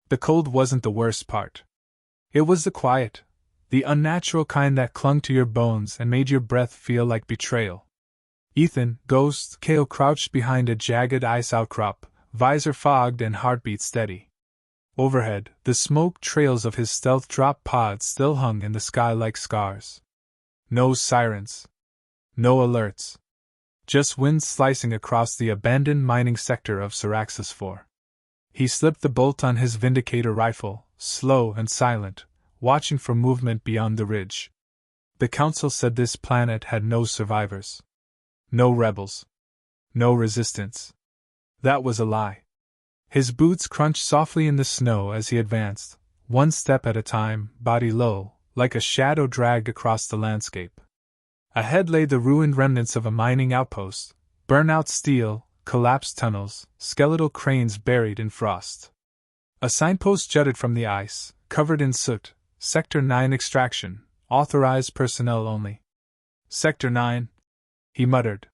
The cold wasn't the worst part. It was the quiet, the unnatural kind that clung to your bones and made your breath feel like betrayal. Ethan, Ghost, Kale crouched behind a jagged ice outcrop, visor fogged and heartbeat steady. Overhead, the smoke trails of his stealth drop pods still hung in the sky like scars. No sirens. No alerts. Just wind slicing across the abandoned mining sector of Syraxis 4. He slipped the bolt on his Vindicator rifle, slow and silent, watching for movement beyond the ridge. The Council said this planet had no survivors. No rebels. No resistance. That was a lie. His boots crunched softly in the snow as he advanced, one step at a time, body low, like a shadow dragged across the landscape. Ahead lay the ruined remnants of a mining outpost, burnt-out steel, collapsed tunnels, skeletal cranes buried in frost. A signpost jutted from the ice, covered in soot, Sector 9 extraction, authorized personnel only. Sector 9, he muttered.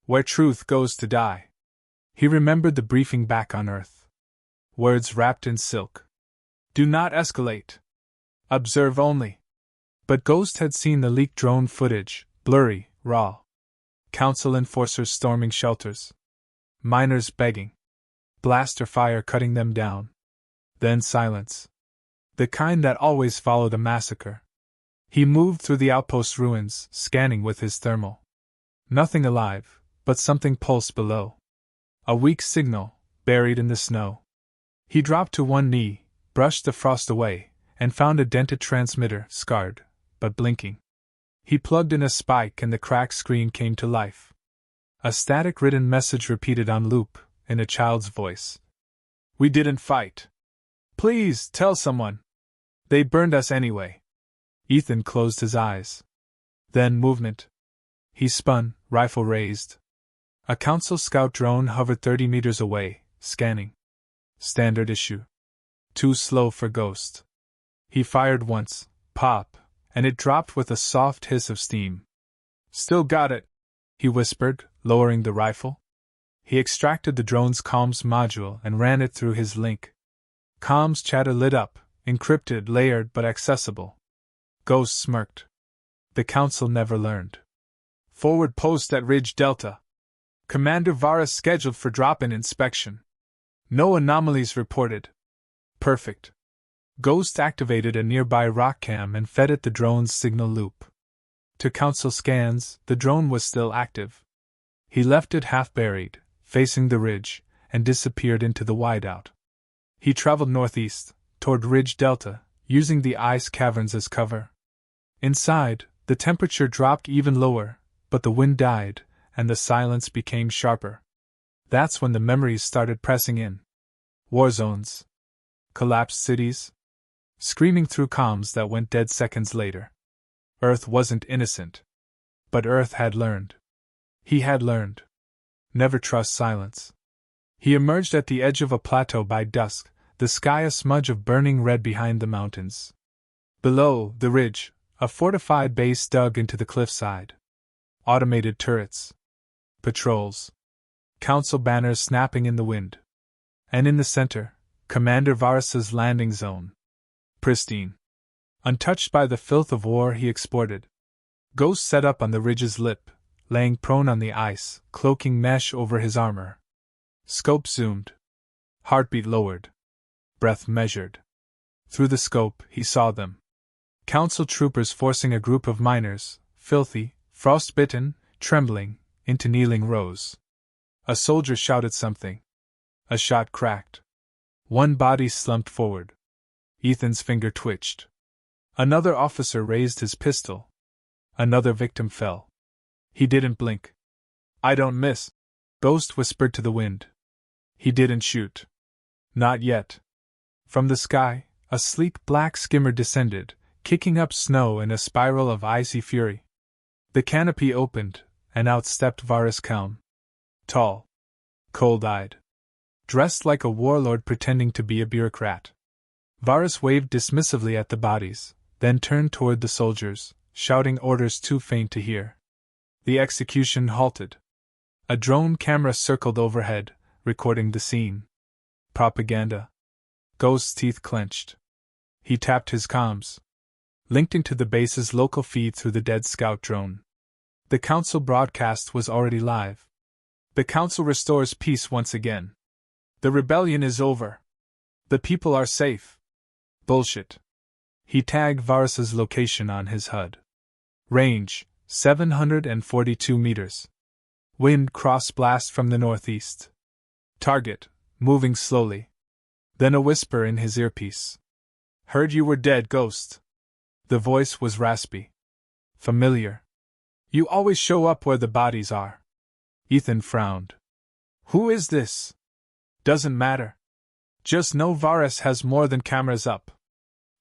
Where truth goes to die. He remembered the briefing back on Earth. Words wrapped in silk. Do not escalate. Observe only. But Ghost had seen the leaked drone footage, blurry, raw. Council enforcers storming shelters. Miners begging. Blaster fire cutting them down. Then silence. The kind that always followed a massacre. He moved through the outpost ruins, scanning with his thermal. Nothing alive, but something pulsed below. A weak signal, buried in the snow. He dropped to one knee, brushed the frost away, and found a dented transmitter, scarred, but blinking. He plugged in a spike and the cracked screen came to life. A static-ridden message repeated on loop, in a child's voice. We didn't fight. Please, tell someone. They burned us anyway. Ethan closed his eyes. Then movement. He spun, rifle raised. A Council scout drone hovered 30 meters away, scanning. Standard issue. Too slow for Ghost. He fired once, pop, and it dropped with a soft hiss of steam. Still got it, he whispered, lowering the rifle. He extracted the drone's comms module and ran it through his link. Comms chatter lit up, encrypted, layered but accessible. Ghost smirked. The Council never learned. Forward post at Ridge Delta. Commander Varus scheduled for drop-in inspection. No anomalies reported. Perfect. Ghost activated a nearby rock cam and fed it the drone's signal loop. To Council scans, the drone was still active. He left it half-buried, facing the ridge, and disappeared into the wideout. He traveled northeast, toward Ridge Delta, using the ice caverns as cover. Inside, the temperature dropped even lower, but the wind died, and the silence became sharper. That's when the memories started pressing in. War zones. Collapsed cities. Screaming through comms that went dead seconds later. Earth wasn't innocent. But Earth had learned. He had learned. Never trust silence. He emerged at the edge of a plateau by dusk, the sky a smudge of burning red behind the mountains. Below, the ridge, a fortified base dug into the cliffside. Automated turrets. Patrols. Council banners snapping in the wind. And in the center, Commander Varus's landing zone. Pristine. Untouched by the filth of war he exported. Ghost set up on the ridge's lip, laying prone on the ice, cloaking mesh over his armor. Scope zoomed. Heartbeat lowered. Breath measured. Through the scope, he saw them. Council troopers forcing a group of miners, filthy, frostbitten, trembling, into kneeling rows. A soldier shouted something. A shot cracked. One body slumped forward. Ethan's finger twitched. Another officer raised his pistol. Another victim fell. He didn't blink. I don't miss, Ghost whispered to the wind. He didn't shoot. Not yet. From the sky, a sleek black skimmer descended, kicking up snow in a spiral of icy fury. The canopy opened, and out stepped Varus Kelm. Tall. Cold-eyed. Dressed like a warlord pretending to be a bureaucrat. Varus waved dismissively at the bodies, then turned toward the soldiers, shouting orders too faint to hear. The execution halted. A drone camera circled overhead, recording the scene. Propaganda. Ghost's teeth clenched. He tapped his comms, linked into the base's local feed through the dead scout drone. The Council broadcast was already live. The Council restores peace once again. The rebellion is over. The people are safe. Bullshit. He tagged Varus's location on his HUD. Range, 742 meters. Wind cross blast from the northeast. Target, moving slowly. Then a whisper in his earpiece. Heard you were dead, Ghost. The voice was raspy. Familiar. You always show up where the bodies are. Ethan frowned. Who is this? Doesn't matter. Just know Varus has more than cameras up.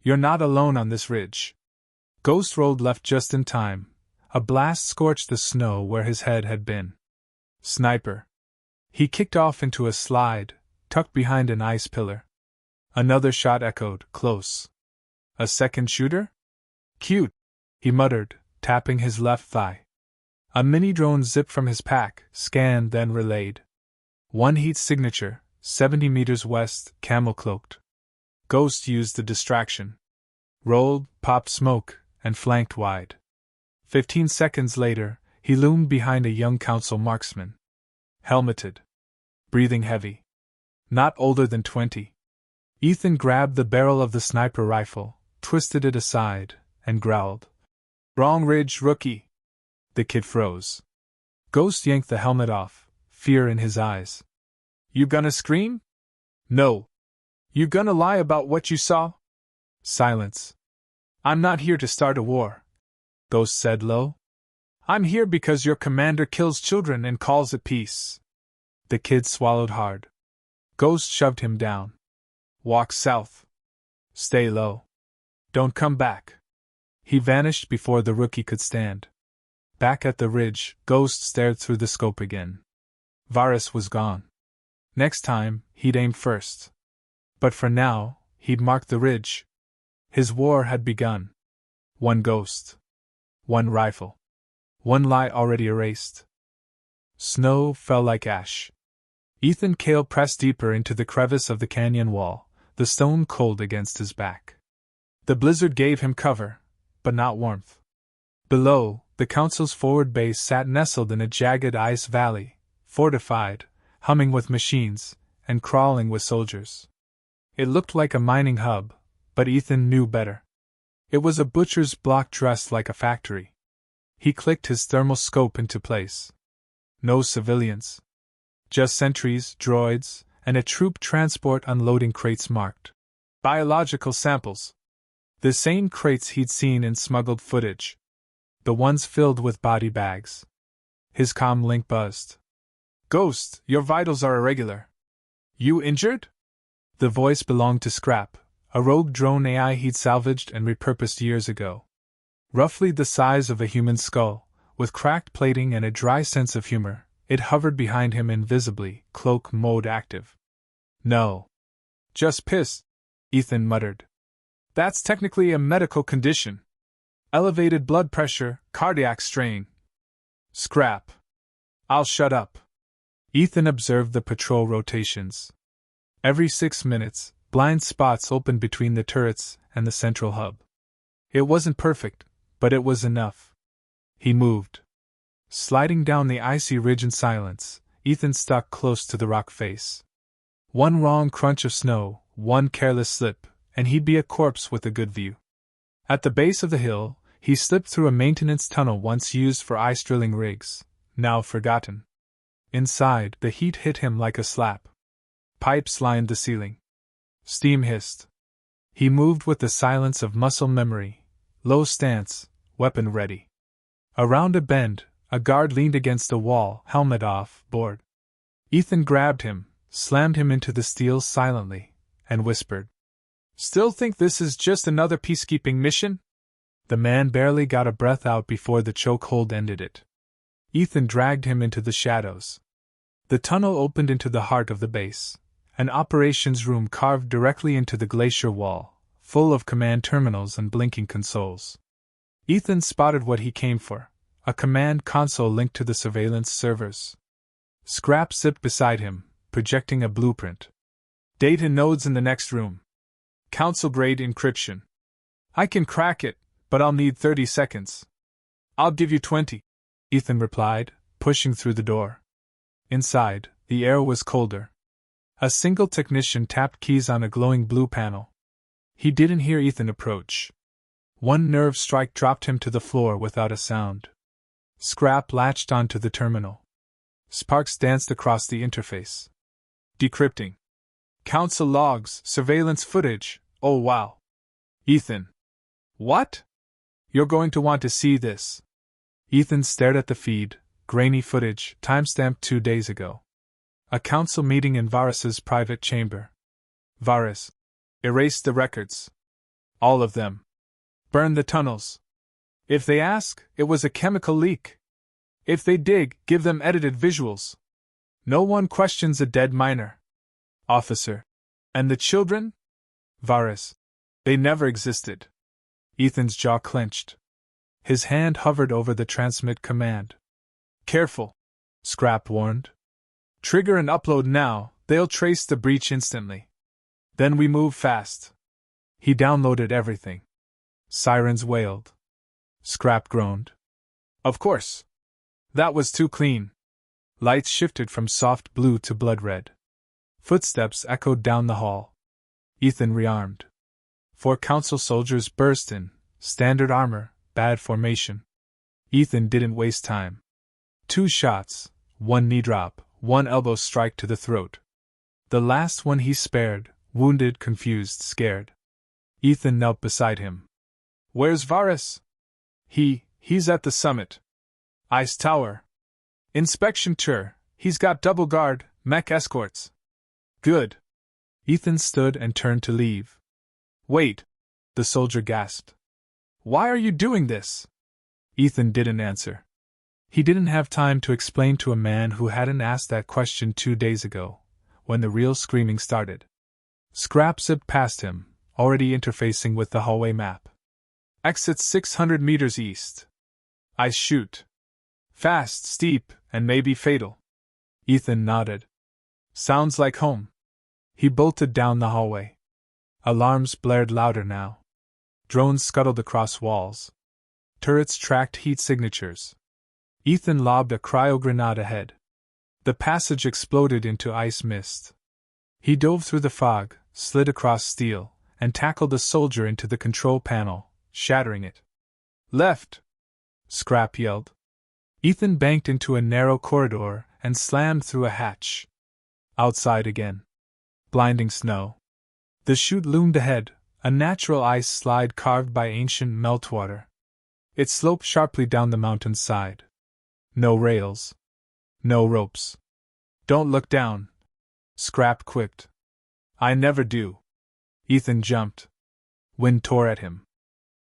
You're not alone on this ridge. Ghost rolled left just in time. A blast scorched the snow where his head had been. Sniper. He kicked off into a slide, tucked behind an ice pillar. Another shot echoed, close. A second shooter? Cute, he muttered, tapping his left thigh. A mini-drone zipped from his pack, scanned, then relayed. One heat signature, 70 meters west, camel-cloaked. Ghost used the distraction. Rolled, popped smoke, and flanked wide. 15 seconds later, he loomed behind a young council marksman. Helmeted. Breathing heavy. Not older than 20. Ethan grabbed the barrel of the sniper rifle, twisted it aside, and growled. Wrong ridge, rookie. The kid froze. Ghost yanked the helmet off, fear in his eyes. You gonna scream? No. You gonna lie about what you saw? Silence. I'm not here to start a war, Ghost said low. I'm here because your commander kills children and calls it peace. The kid swallowed hard. Ghost shoved him down. Walk south. Stay low. Don't come back. He vanished before the rookie could stand. Back at the ridge, Ghost stared through the scope again. Varus was gone. Next time, he'd aim first. But for now, he'd mark the ridge. His war had begun. One ghost. One rifle. One lie already erased. Snow fell like ash. Ethan Cale pressed deeper into the crevice of the canyon wall, the stone cold against his back. The blizzard gave him cover, but not warmth. Below, the Council's forward base sat nestled in a jagged ice valley, fortified, humming with machines, and crawling with soldiers. It looked like a mining hub, but Ethan knew better. It was a butcher's block dressed like a factory. He clicked his thermal scope into place. No civilians. Just sentries, droids, and a troop transport unloading crates marked biological samples. The same crates he'd seen in smuggled footage. The ones filled with body bags. His comm link buzzed. Ghost, your vitals are irregular. You injured? The voice belonged to Scrap, a rogue drone AI he'd salvaged and repurposed years ago. Roughly the size of a human skull, with cracked plating and a dry sense of humor, it hovered behind him invisibly, cloak mode active. No. Just pissed, Ethan muttered. That's technically a medical condition. Elevated blood pressure, cardiac strain. Scrap. I'll shut up. Ethan observed the patrol rotations. Every 6 minutes, blind spots opened between the turrets and the central hub. It wasn't perfect, but it was enough. He moved. Sliding down the icy ridge in silence, Ethan stuck close to the rock face. One wrong crunch of snow, one careless slip, and he'd be a corpse with a good view. At the base of the hill, he slipped through a maintenance tunnel once used for ice drilling rigs, now forgotten. Inside, the heat hit him like a slap. Pipes lined the ceiling. Steam hissed. He moved with the silence of muscle memory, low stance, weapon ready. Around a bend, a guard leaned against a wall, helmet off, bored. Ethan grabbed him, slammed him into the steel silently, and whispered, Still think this is just another peacekeeping mission? The man barely got a breath out before the chokehold ended it. Ethan dragged him into the shadows. The tunnel opened into the heart of the base, an operations room carved directly into the glacier wall, full of command terminals and blinking consoles. Ethan spotted what he came for, a command console linked to the surveillance servers. Scrap zipped beside him, projecting a blueprint. Data nodes in the next room, Council-grade encryption. I can crack it, but I'll need 30 seconds. I'll give you 20, Ethan replied, pushing through the door. Inside, the air was colder. A single technician tapped keys on a glowing blue panel. He didn't hear Ethan approach. One nerve strike dropped him to the floor without a sound. Scrap latched onto the terminal. Sparks danced across the interface. Decrypting. Council logs, surveillance footage, oh wow. Ethan. What? You're going to want to see this. Ethan stared at the feed, grainy footage, timestamped 2 days ago. A council meeting in Varus's private chamber. Varus. Erase the records. All of them. Burn the tunnels. If they ask, it was a chemical leak. If they dig, give them edited visuals. No one questions a dead miner. Officer. And the children? Varus. They never existed. Ethan's jaw clenched. His hand hovered over the transmit command. Careful, Scrap warned. Trigger and upload now, they'll trace the breach instantly. Then we move fast. He downloaded everything. Sirens wailed. Scrap groaned. Of course. That was too clean. Lights shifted from soft blue to blood red. Footsteps echoed down the hall. Ethan rearmed. 4 council soldiers burst in, standard armor, bad formation. Ethan didn't waste time. 2 shots, 1 knee drop, 1 elbow strike to the throat. The last one he spared, wounded, confused, scared. Ethan knelt beside him. Where's Varus? He's at the summit. Ice Tower. Inspection tour, he's got double guard, mech escorts. Good. Ethan stood and turned to leave. Wait, the soldier gasped. Why are you doing this? Ethan didn't answer. He didn't have time to explain to a man who hadn't asked that question 2 days ago, when the real screaming started. Scrap zipped past him, already interfacing with the hallway map. Exit 600 meters east. Ice chute. Fast, steep, and maybe fatal. Ethan nodded. Sounds like home. He bolted down the hallway. Alarms blared louder now. Drones scuttled across walls. Turrets tracked heat signatures. Ethan lobbed a cryogrenade ahead. The passage exploded into ice mist. He dove through the fog, slid across steel, and tackled a soldier into the control panel, shattering it. Left! Scrap yelled. Ethan banked into a narrow corridor and slammed through a hatch. Outside again. Blinding snow. The chute loomed ahead, a natural ice slide carved by ancient meltwater. It sloped sharply down the mountain's side. No rails. No ropes. Don't look down. Scrap quipped. I never do. Ethan jumped. Wind tore at him.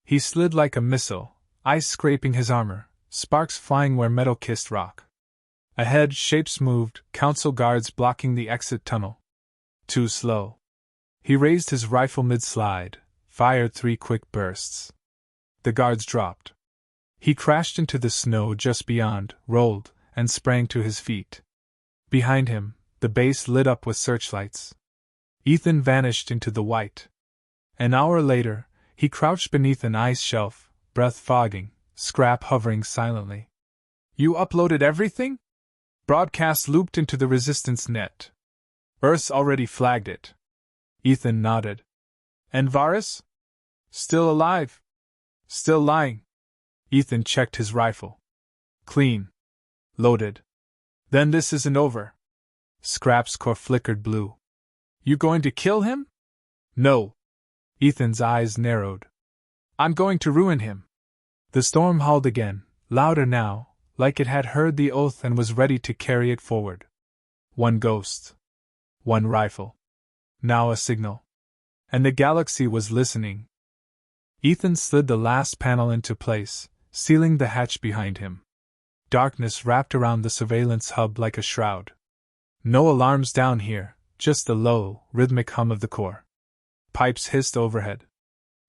He slid like a missile, ice scraping his armor, sparks flying where metal kissed rock. Ahead, shapes moved, council guards blocking the exit tunnel. Too slow. He raised his rifle mid-slide, fired 3 quick bursts. The guards dropped. He crashed into the snow just beyond, rolled, and sprang to his feet. Behind him, the base lit up with searchlights. Ethan vanished into the white. An hour later, he crouched beneath an ice shelf, breath fogging, Scrap hovering silently. You uploaded everything? Broadcast looped into the resistance net. Earth's already flagged it. Ethan nodded. And Varus? Still alive? Still lying? Ethan checked his rifle. Clean. Loaded. Then this isn't over. Scrap's core flickered blue. You going to kill him? No. Ethan's eyes narrowed. I'm going to ruin him. The storm howled again, louder now, like it had heard the oath and was ready to carry it forward. 1 ghost. 1 rifle. Now a signal. And the galaxy was listening. Ethan slid the last panel into place, sealing the hatch behind him. Darkness wrapped around the surveillance hub like a shroud. No alarms down here, just the low, rhythmic hum of the core. Pipes hissed overhead.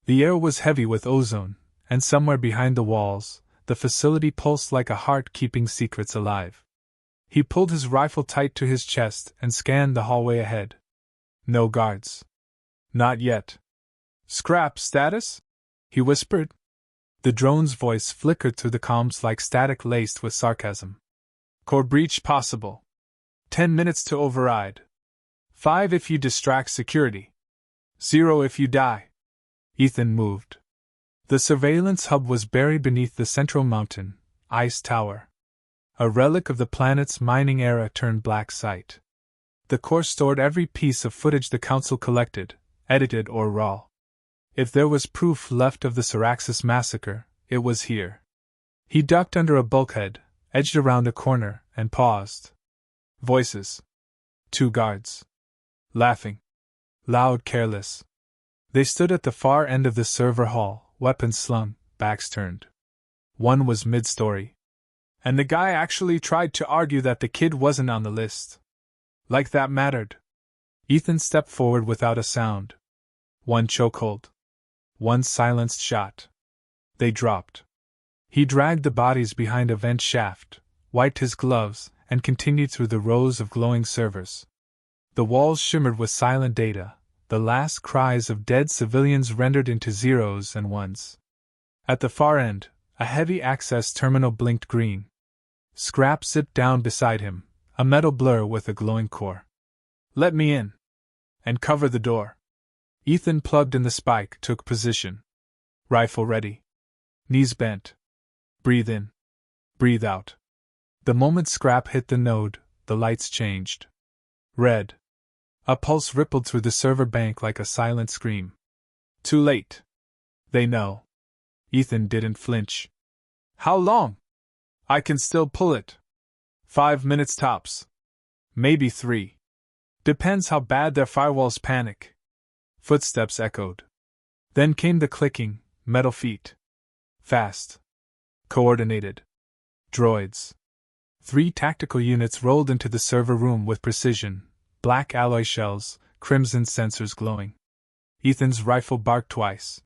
The air was heavy with ozone, and somewhere behind the walls, the facility pulsed like a heart keeping secrets alive. He pulled his rifle tight to his chest and scanned the hallway ahead. No guards. Not yet. Scrap status? He whispered. The drone's voice flickered through the comms like static laced with sarcasm. Core breach possible. 10 minutes to override. 5 if you distract security. 0 if you die. Ethan moved. The surveillance hub was buried beneath the central mountain, ice tower. A relic of the planet's mining era turned black site. The core stored every piece of footage the Council collected, edited or raw. If there was proof left of the Syraxis massacre, it was here. He ducked under a bulkhead, edged around a corner, and paused. Voices. 2 guards. Laughing. Loud, careless. They stood at the far end of the server hall, weapons slung, backs turned. One was mid-story. And the guy actually tried to argue that the kid wasn't on the list. Like that mattered. Ethan stepped forward without a sound. One chokehold. One silenced shot. They dropped. He dragged the bodies behind a vent shaft, wiped his gloves, and continued through the rows of glowing servers. The walls shimmered with silent data, the last cries of dead civilians rendered into zeros and ones. At the far end, a heavy access terminal blinked green. Scrap zipped down beside him, a metal blur with a glowing core. Let me in. And cover the door. Ethan plugged in the spike, took position. Rifle ready. Knees bent. Breathe in. Breathe out. The moment Scrap hit the node, the lights changed. Red. A pulse rippled through the server bank like a silent scream. Too late. They know. Ethan didn't flinch. How long? I can still pull it. 5 minutes tops. Maybe 3. Depends how bad their firewalls panic. Footsteps echoed. Then came the clicking, metal feet. Fast. Coordinated. Droids. 3 tactical units rolled into the server room with precision, black alloy shells, crimson sensors glowing. Ethan's rifle barked twice.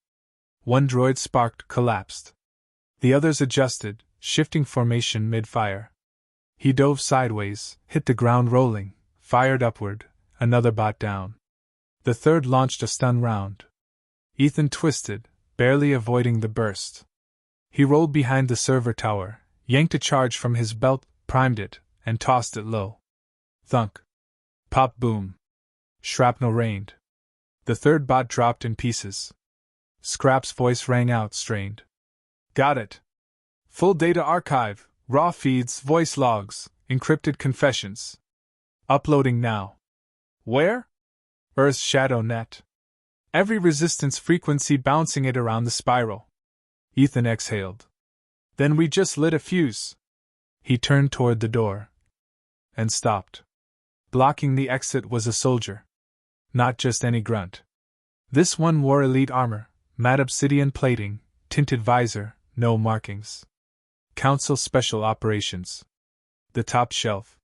One droid sparked, collapsed. The others adjusted, shifting formation mid-fire. He dove sideways, hit the ground rolling, fired upward, another bot down. The third launched a stun round. Ethan twisted, barely avoiding the burst. He rolled behind the server tower, yanked a charge from his belt, primed it, and tossed it low. Thunk. Pop boom. Shrapnel rained. The third bot dropped in pieces. Scrap's voice rang out, strained. Got it. Full data archive, raw feeds, voice logs, encrypted confessions. Uploading now. Where? Earth's shadow net. Every resistance frequency bouncing it around the spiral. Ethan exhaled. Then we just lit a fuse. He turned toward the door. And stopped. Blocking the exit was a soldier. Not just any grunt. This one wore elite armor, matte obsidian plating, tinted visor, no markings. Council Special Operations. The top shelf.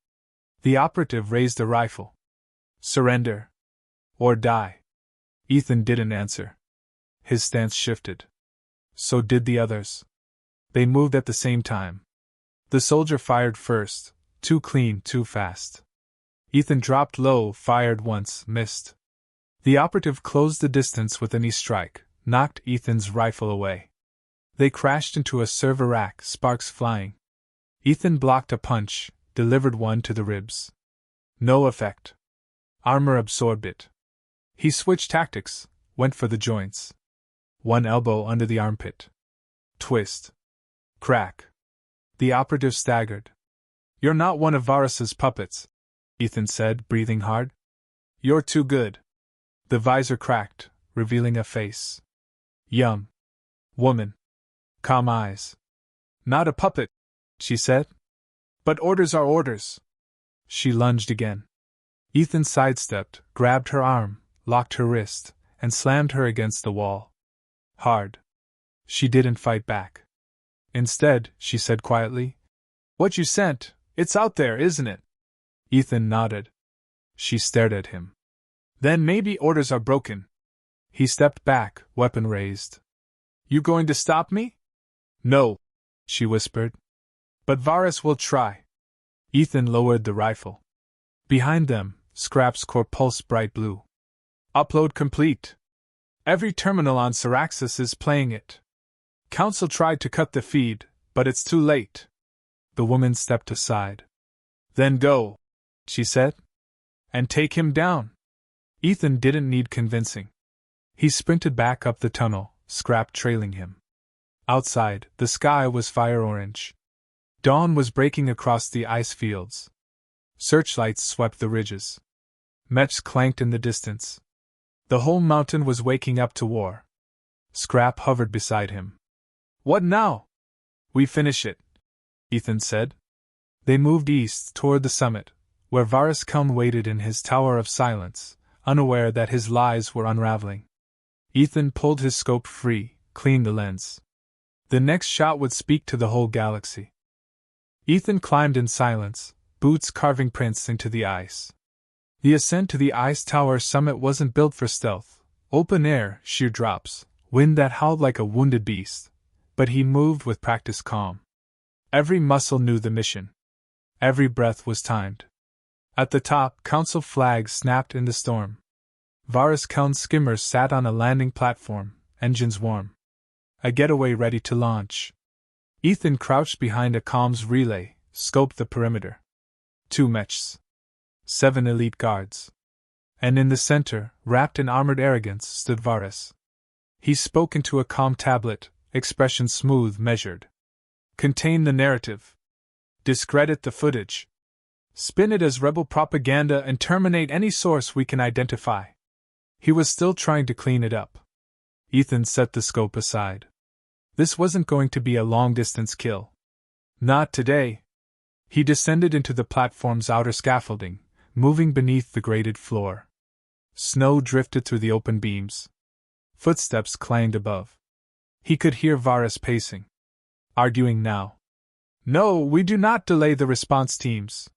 The operative raised a rifle. Surrender. Or die. Ethan didn't answer. His stance shifted. So did the others. They moved at the same time. The soldier fired first, too clean, too fast. Ethan dropped low, fired once, missed. The operative closed the distance with a knee strike, knocked Ethan's rifle away. They crashed into a server rack, sparks flying. Ethan blocked a punch, delivered one to the ribs. No effect. Armor absorbed it. He switched tactics, went for the joints. One elbow under the armpit. Twist. Crack. The operative staggered. You're not one of Varus's puppets, Ethan said, breathing hard. You're too good. The visor cracked, revealing a face. Yum. Woman. Calm eyes. Not a puppet, she said. But orders are orders. She lunged again. Ethan sidestepped, grabbed her arm, locked her wrist, and slammed her against the wall. Hard. She didn't fight back. Instead, she said quietly, What you sent, it's out there, isn't it? Ethan nodded. She stared at him. Then maybe orders are broken. He stepped back, weapon raised. You going to stop me? No, she whispered. But Varus will try. Ethan lowered the rifle. Behind them, Scrap's core pulsed bright blue. Upload complete. Every terminal on Syraxis is playing it. Council tried to cut the feed, but it's too late. The woman stepped aside. Then go, she said. And take him down. Ethan didn't need convincing. He sprinted back up the tunnel, Scrap trailing him. Outside, the sky was fire orange. Dawn was breaking across the ice fields. Searchlights swept the ridges. Mechs clanked in the distance. The whole mountain was waking up to war. Scrap hovered beside him. What now? We finish it, Ethan said. They moved east toward the summit, where Varus Kelm waited in his tower of silence, unaware that his lies were unraveling. Ethan pulled his scope free, cleaned the lens. The next shot would speak to the whole galaxy. Ethan climbed in silence, boots carving prints into the ice. The ascent to the ice tower summit wasn't built for stealth, open air, sheer drops, wind that howled like a wounded beast, but he moved with practiced calm. Every muscle knew the mission. Every breath was timed. At the top, council flags snapped in the storm. Varus Kelm's skimmers sat on a landing platform, engines warm. A getaway ready to launch. Ethan crouched behind a comms relay, scoped the perimeter. 2 mechs. 7 elite guards. And in the center, wrapped in armored arrogance, stood Varus. He spoke into a comm tablet, expression smooth, measured. Contain the narrative. Discredit the footage. Spin it as rebel propaganda and terminate any source we can identify. He was still trying to clean it up. Ethan set the scope aside. This wasn't going to be a long-distance kill. Not today. He descended into the platform's outer scaffolding, moving beneath the grated floor. Snow drifted through the open beams. Footsteps clanged above. He could hear Varus pacing. Arguing now. No, we do not delay the response teams.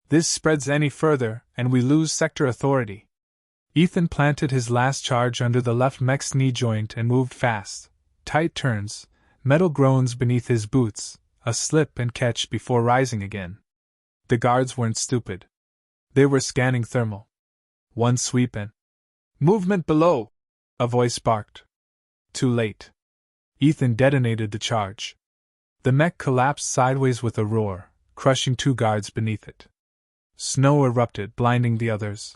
This spreads any further, and we lose sector authority. Ethan planted his last charge under the left mech's knee joint and moved fast. Tight turns, metal groans beneath his boots, a slip and catch before rising again. The guards weren't stupid. They were scanning thermal. One sweep and... Movement below! A voice barked. Too late. Ethan detonated the charge. The mech collapsed sideways with a roar, crushing 2 guards beneath it. Snow erupted, blinding the others.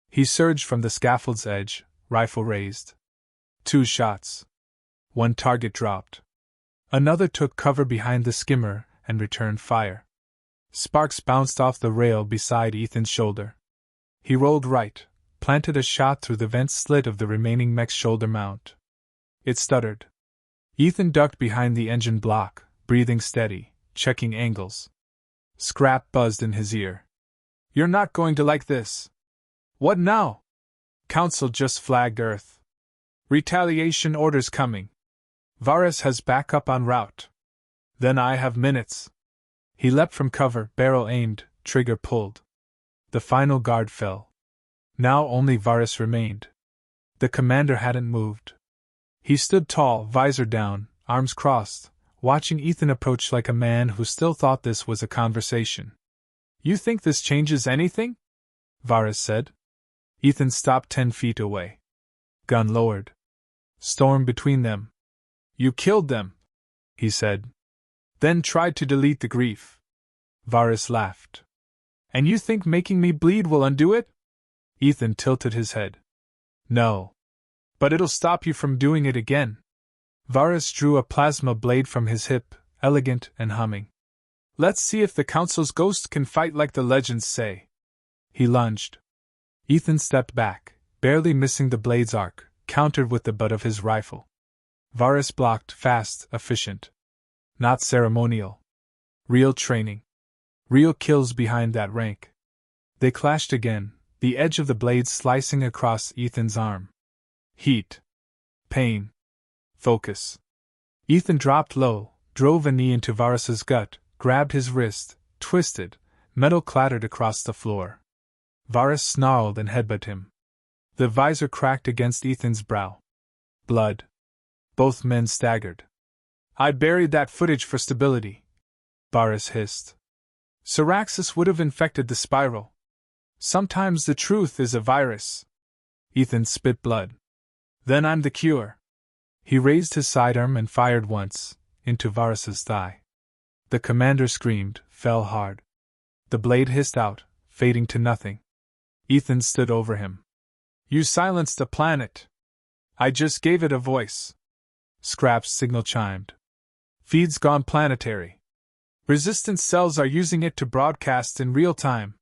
He surged from the scaffold's edge, rifle raised. 2 shots. 1 target dropped. Another took cover behind the skimmer and returned fire. Sparks bounced off the rail beside Ethan's shoulder. He rolled right, planted a shot through the vent slit of the remaining mech's shoulder mount. It stuttered. Ethan ducked behind the engine block, breathing steady, checking angles. Scrap buzzed in his ear. You're not going to like this. What now? Council just flagged Earth. Retaliation orders coming. Varus has backup en route. Then I have minutes. He leapt from cover, barrel aimed, trigger pulled. The final guard fell. Now only Varus remained. The commander hadn't moved. He stood tall, visor down, arms crossed, watching Ethan approach like a man who still thought this was a conversation. You think this changes anything? Varus said. Ethan stopped 10 feet away. Gun lowered. Storm between them. You killed them, he said. Then tried to delete the grief. Varus laughed. And you think making me bleed will undo it? Ethan tilted his head. No. But it'll stop you from doing it again. Varus drew a plasma blade from his hip, elegant and humming. Let's see if the Council's ghost can fight like the legends say. He lunged. Ethan stepped back, barely missing the blade's arc, countered with the butt of his rifle. Varus blocked, fast, efficient. Not ceremonial. Real training. Real kills behind that rank. They clashed again, the edge of the blade slicing across Ethan's arm. Heat. Pain. Focus. Ethan dropped low, drove a knee into Varus's gut, grabbed his wrist, twisted, metal clattered across the floor. Varus snarled and headbutted him. The visor cracked against Ethan's brow. Blood. Both men staggered. I buried that footage for stability, Varus hissed. Syraxis would have infected the spiral. Sometimes the truth is a virus. Ethan spit blood. Then I'm the cure. He raised his sidearm and fired once, into Varus's thigh. The commander screamed, fell hard. The blade hissed out, fading to nothing. Ethan stood over him. You silenced a planet. I just gave it a voice. Scrap's signal chimed. Feed's gone planetary. Resistance cells are using it to broadcast in real time.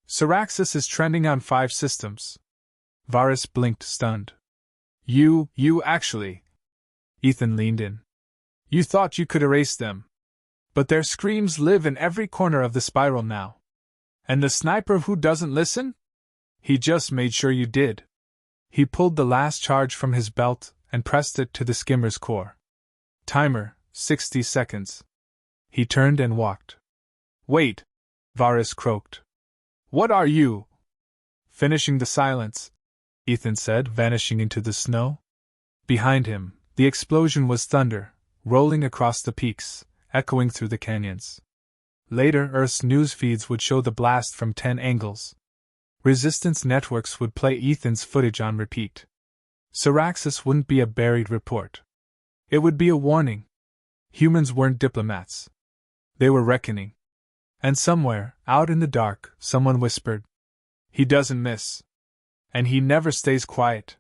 Syraxis is trending on 5 systems. Varus blinked, stunned. You actually. Ethan leaned in. You thought you could erase them. But their screams live in every corner of the spiral now. And the sniper who doesn't listen? He just made sure you did. He pulled the last charge from his belt and pressed it to the skimmer's core. Timer, 60 seconds. He turned and walked. Wait, Varus croaked. What are you? Finishing the silence, Ethan said, vanishing into the snow. Behind him, the explosion was thunder, rolling across the peaks, echoing through the canyons. Later, Earth's news feeds would show the blast from 10 angles. Resistance networks would play Ethan's footage on repeat. Syraxis wouldn't be a buried report. It would be a warning. Humans weren't diplomats. They were reckoning. And somewhere, out in the dark, someone whispered, He doesn't miss. And he never stays quiet.